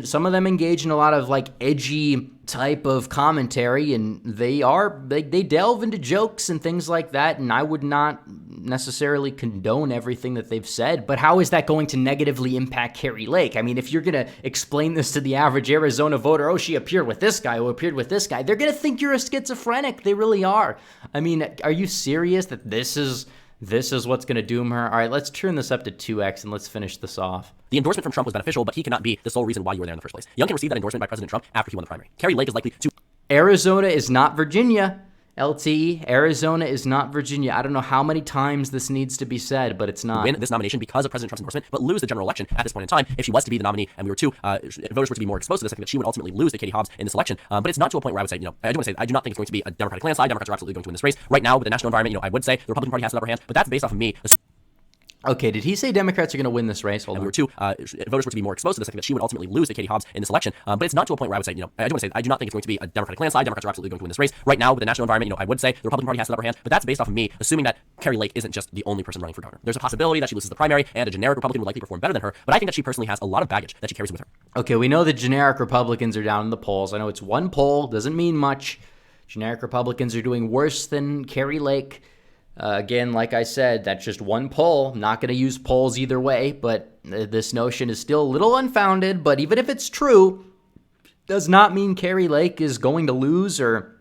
S1: some of them engage in a lot of like edgy type of commentary, and they delve into jokes and things like that, and I would not necessarily condone everything that they've said, but how is that going to negatively impact Kari Lake? I mean, if you're going to explain this to the average Arizona voter, oh, she appeared with this guy who appeared with this guy, they're going to think you're a schizophrenic. They really are. I mean, are you serious that this is what's going to doom her? All right, let's turn this up to 2x and let's finish this off.
S2: The endorsement from Trump was beneficial, but he cannot be the sole reason why you were there in the first place. Young can receive that endorsement by President Trump after he won the primary. Kari Lake is likely to...
S1: Arizona is not Virginia. LTE, Arizona is not Virginia. I don't know how many times this needs to be said, but it's not.
S2: Win this nomination because of President Trump's endorsement, but lose the general election at this point in time. If she was to be the nominee and voters were to be more exposed to this, I think that she would ultimately lose to Katie Hobbs in this election. But it's not to a point where I would say, I do want to say, I do not think it's going to be a Democratic landslide. Democrats are absolutely going to win this race. Right now, with the national environment, I would say the Republican Party has an upper hand, but that's based off of me.
S1: Okay, did he say Democrats are going to win this race?
S2: Voters were to be more exposed to this, I think that she would ultimately lose to Katie Hobbs in this election. But it's not to a point where I would say, I do want to say, I do not think it's going to be a Democratic landslide. Democrats are absolutely going to win this race. Right now, with the national environment, I would say the Republican Party has an upper hand, but that's based off of me assuming that Kari Lake isn't just the only person running for governor. There's a possibility that she loses the primary and a generic Republican would likely perform better than her, but I think that she personally has a lot of baggage that she carries with her.
S1: Okay, we know that generic Republicans are down in the polls. I know it's one poll, doesn't mean much. Generic Republicans are doing worse than Kari Lake. Again, like I said, that's just one poll. I'm not going to use polls either way, but this notion is still a little unfounded. But even if it's true, does not mean Kari Lake is going to lose, or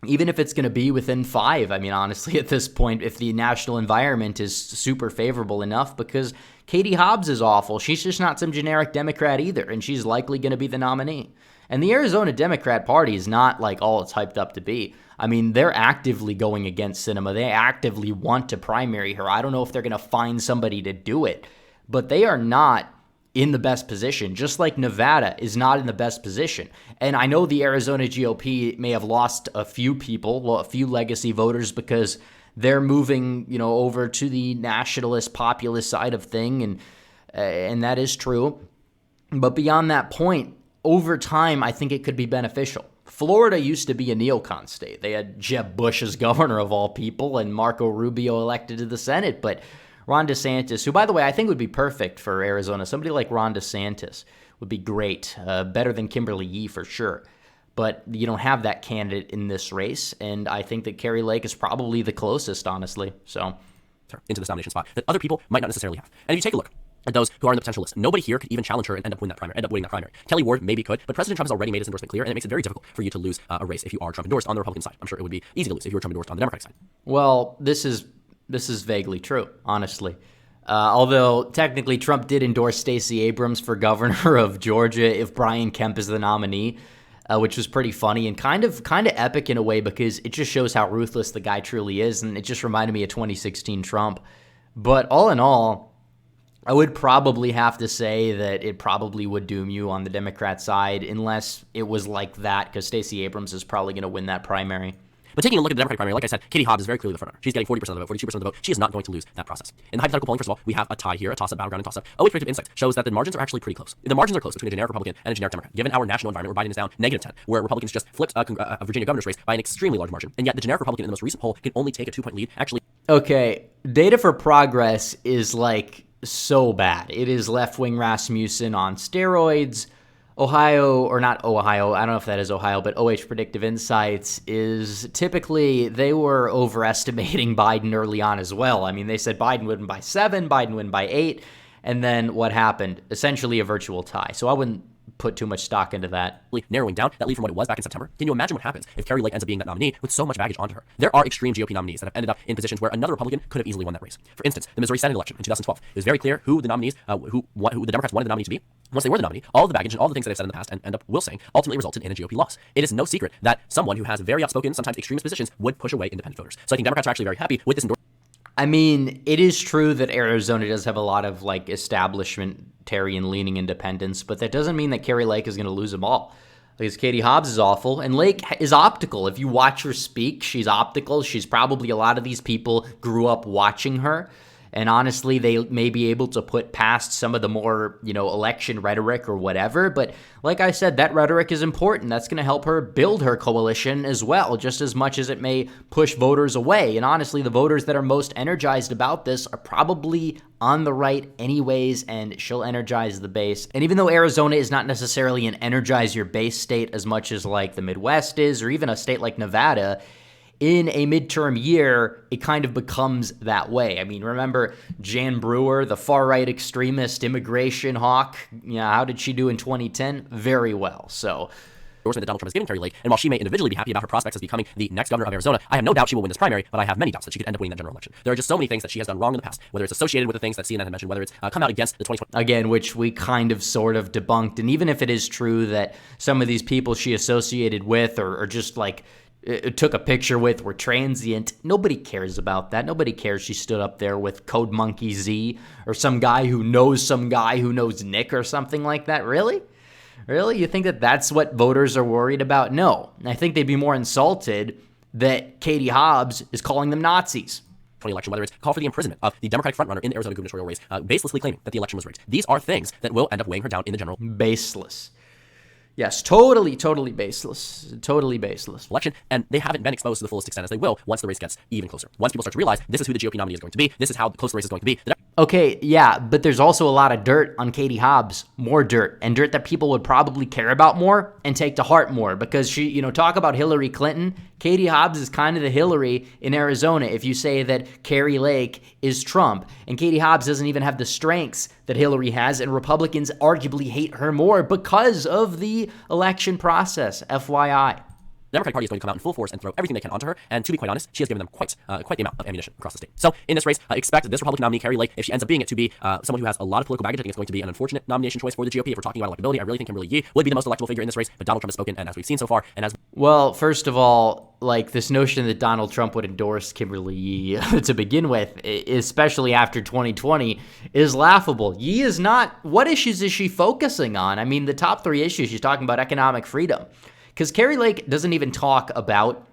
S1: even if it's going to be within 5. I mean, honestly, at this point, if the national environment is super favorable enough, because Katie Hobbs is awful. She's just not some generic Democrat either, and she's likely going to be the nominee. And the Arizona Democrat Party is not like all it's hyped up to be. I mean, they're actively going against Sinema. They actively want to primary her. I don't know if they're going to find somebody to do it, but they are not in the best position, just like Nevada is not in the best position. And I know the Arizona GOP may have lost a few people, a few legacy voters, because they're moving, over to the nationalist populist side of thing, and that is true. But beyond that point, over time, I think it could be beneficial. Florida used to be a neocon state. They had Jeb Bush as governor of all people and Marco Rubio elected to the Senate. But Ron DeSantis, who, by the way, I think would be perfect for Arizona, somebody like Ron DeSantis would be great, better than Kimberly Yee for sure. But you don't have that candidate in this race, and I think that Kari Lake is probably the closest, honestly. So
S2: into this nomination spot that other people might not necessarily have. And if you take a look at those who are on the potential list, nobody here could even challenge her and end up winning that primary. Kelly Ward maybe could, but President Trump has already made his endorsement clear, and it makes it very difficult for you to lose a race if you are Trump endorsed on the Republican side. I'm sure it would be easy to lose if you were Trump endorsed on the Democratic side.
S1: Well, this is vaguely true, honestly. Although technically Trump did endorse Stacey Abrams for governor of Georgia if Brian Kemp is the nominee, which was pretty funny and kind of epic in a way, because it just shows how ruthless the guy truly is, and it just reminded me of 2016 Trump. But all in all, I would probably have to say that it probably would doom you on the Democrat side unless it was like that, because Stacey Abrams is probably going to win that primary.
S2: But taking a look at the Democratic primary, like I said, Katie Hobbs is very clearly the frontrunner. She's getting 40% of the vote, 42% of the vote. She is not going to lose that process. In the hypothetical polling, first of all, we have a tie here, a toss-up, battleground, and toss-up. OH Predictive Insights shows that the margins are actually pretty close. The margins are close between a generic Republican and a generic Democrat, given our national environment where Biden is down -10, where Republicans just flipped a Virginia governor's race by an extremely large margin. And yet the generic Republican in the most recent poll can only take a 2-point lead. Actually,
S1: okay, Data for Progress is like so bad. It is left-wing Rasmussen on steroids. Ohio, or not Ohio, I don't know if that is Ohio, but OH Predictive Insights is typically, they were overestimating Biden early on as well. I mean, they said Biden would win by 7, Biden would win by 8, and then what happened? Essentially a virtual tie. So I wouldn't put too much stock into that.
S2: Narrowing down that lead from what it was back in September. Can you imagine what happens if Kari Lake ends up being that nominee with so much baggage onto her? There are extreme GOP nominees that have ended up in positions where another Republican could have easily won that race. For instance, the Missouri Senate election in 2012. It was very clear who the nominees, who the Democrats wanted the nominee to be. Once they were the nominee, all of the baggage and all the things that they've said in the past and end up will saying ultimately resulted in a GOP loss. It is no secret that someone who has very outspoken, sometimes extremist positions would push away independent voters. So I think Democrats are actually very happy with this endorsement.
S1: I mean, it is true that Arizona does have a lot of like establishmentarian leaning independents, but that doesn't mean that Kari Lake is going to lose them all. Because Katie Hobbs is awful, and Lake is optical. If you watch her speak, she's optical. She's probably, a lot of these people grew up watching her. And honestly, they may be able to put past some of the more, election rhetoric or whatever. But like I said, that rhetoric is important. That's going to help her build her coalition as well, just as much as it may push voters away. And honestly, the voters that are most energized about this are probably on the right anyways, and she'll energize the base. And even though Arizona is not necessarily an energize your base state as much as like the Midwest is, or even a state like Nevada, in a midterm year, it kind of becomes that way. I mean, remember Jan Brewer, the far-right extremist immigration hawk? How did she do in 2010? Very well. So
S2: Endorsement that Donald Trump is giving Kari Lake, and while she may individually be happy about her prospects as becoming the next governor of Arizona, I have no doubt she will win this primary, but I have many doubts that she could end up winning that general election. There are just so many things that she has done wrong in the past, whether it's associated with the things that CNN had mentioned, whether it's come out against the 2020.
S1: Again, which we kind of sort of debunked. And even if it is true that some of these people she associated with or just like took a picture with were transient, nobody cares about that. Nobody cares she stood up there with Code Monkey Z or some guy who knows Nick or something like that. Really? Really? You think that that's what voters are worried about? No. I think they'd be more insulted that Katie Hobbs is calling them Nazis.
S2: Election, whether it's call for the imprisonment of the Democratic frontrunner in the Arizona gubernatorial race, baselessly claiming that the election was rigged. These are things that will end up weighing her down in the general.
S1: Baseless. Yes, totally baseless. Totally baseless.
S2: Election, and they haven't been exposed to the fullest extent as they will once the race gets even closer. Once people start to realize this is who the GOP nominee is going to be, this is how close the race is going to be.
S1: Okay, yeah, but there's also a lot of dirt on Katie Hobbs, more dirt, and dirt that people would probably care about more and take to heart more, because she, talk about Hillary Clinton. Katie Hobbs is kind of the Hillary in Arizona if you say that Kari Lake is Trump. And Katie Hobbs doesn't even have the strengths that Hillary has, and Republicans arguably hate her more because of the election process, FYI.
S2: The Democratic Party is going to come out in full force and throw everything they can onto her, and to be quite honest, she has given them quite the amount of ammunition across the state. So in this race, expect this Republican nominee, Kari Lake, if she ends up being it, to be someone who has a lot of political baggage. I think it's going to be an unfortunate nomination choice for the GOP if we're talking about electability. I really think Kimberly Yee would be the most electable figure in this race, but Donald Trump has spoken, and as we've seen so far, and as...
S1: Well, first of all, like this notion that Donald Trump would endorse Kimberly Yee to begin with, especially after 2020, is laughable. Yee is not... What issues is she focusing on? I mean, the top three issues, she's talking about economic freedom. Because Kari Lake doesn't even talk about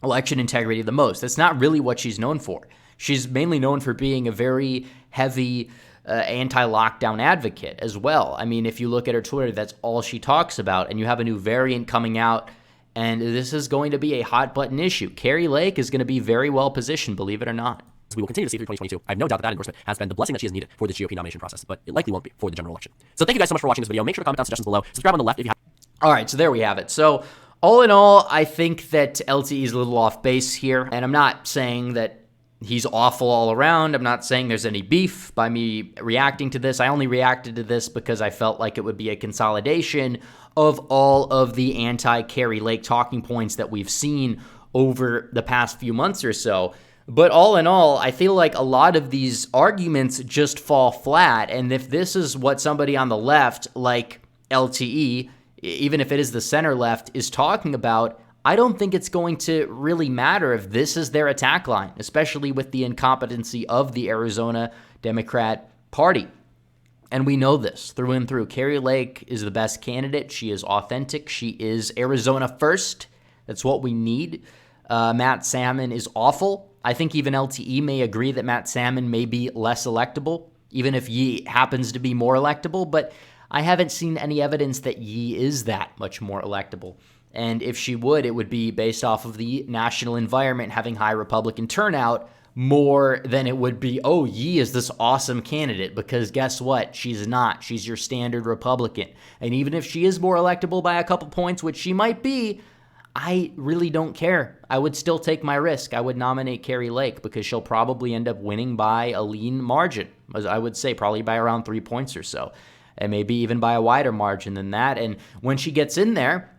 S1: election integrity the most. That's not really what she's known for. She's mainly known for being a very heavy anti-lockdown advocate as well. I mean, if you look at her Twitter, that's all she talks about. And you have a new variant coming out, and this is going to be a hot-button issue. Kari Lake is going to be very well positioned, believe it or not.
S2: We will continue to see through 2022. I have no doubt that endorsement has been the blessing that she has needed for the GOP nomination process, but it likely won't be for the general election. So thank you guys so much for watching this video. Make sure to comment down suggestions below. Subscribe on the left if you have...
S1: All right, so there we have it. So all in all, I think that LTE is a little off base here, and I'm not saying that he's awful all around. I'm not saying there's any beef by me reacting to this. I only reacted to this because I felt like it would be a consolidation of all of the anti-Kari Lake talking points that we've seen over the past few months or so. But all in all, I feel like a lot of these arguments just fall flat, and if this is what somebody on the left, like LTE, even if it is the center left, is talking about, I don't think it's going to really matter if this is their attack line, especially with the incompetency of the Arizona Democrat Party. And we know this through and through. Kari Lake is the best candidate. She is authentic. She is Arizona first. That's what we need. Matt Salmon is awful. I think even LTE may agree that Matt Salmon may be less electable, even if Yee happens to be more electable, but I haven't seen any evidence that Yee is that much more electable. And if she would, it would be based off of the national environment having high Republican turnout more than it would be, oh, Yee is this awesome candidate, because guess what? She's not. She's your standard Republican. And even if she is more electable by a couple points, which she might be, I really don't care. I would still take my risk. I would nominate Kari Lake because she'll probably end up winning by a lean margin. As I would say, probably by around 3 points or so. And maybe even by a wider margin than that. And when she gets in there,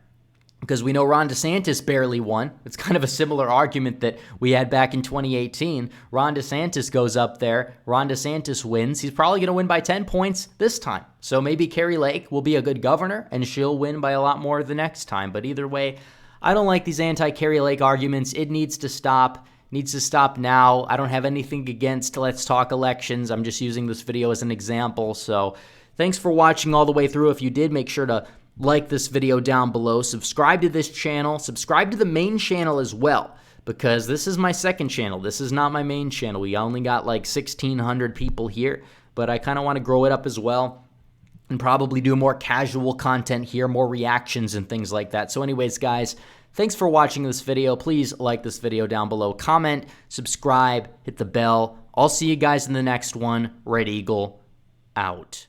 S1: because we know Ron DeSantis barely won. It's kind of a similar argument that we had back in 2018. Ron DeSantis goes up there. Ron DeSantis wins. He's probably going to win by 10 points this time. So maybe Kari Lake will be a good governor, and she'll win by a lot more the next time. But either way, I don't like these anti-Kari Lake arguments. It needs to stop. needs to stop now. I don't have anything against Let's Talk elections. I'm just using this video as an example. So thanks for watching all the way through. If you did, make sure to like this video down below. Subscribe to this channel. Subscribe to the main channel as well, because this is my second channel. This is not my main channel. We only got like 1,600 people here, but I kind of want to grow it up as well and probably do more casual content here, more reactions and things like that. So anyways, guys, thanks for watching this video. Please like this video down below, comment, subscribe, hit the bell. I'll see you guys in the next one. Red Eagle out.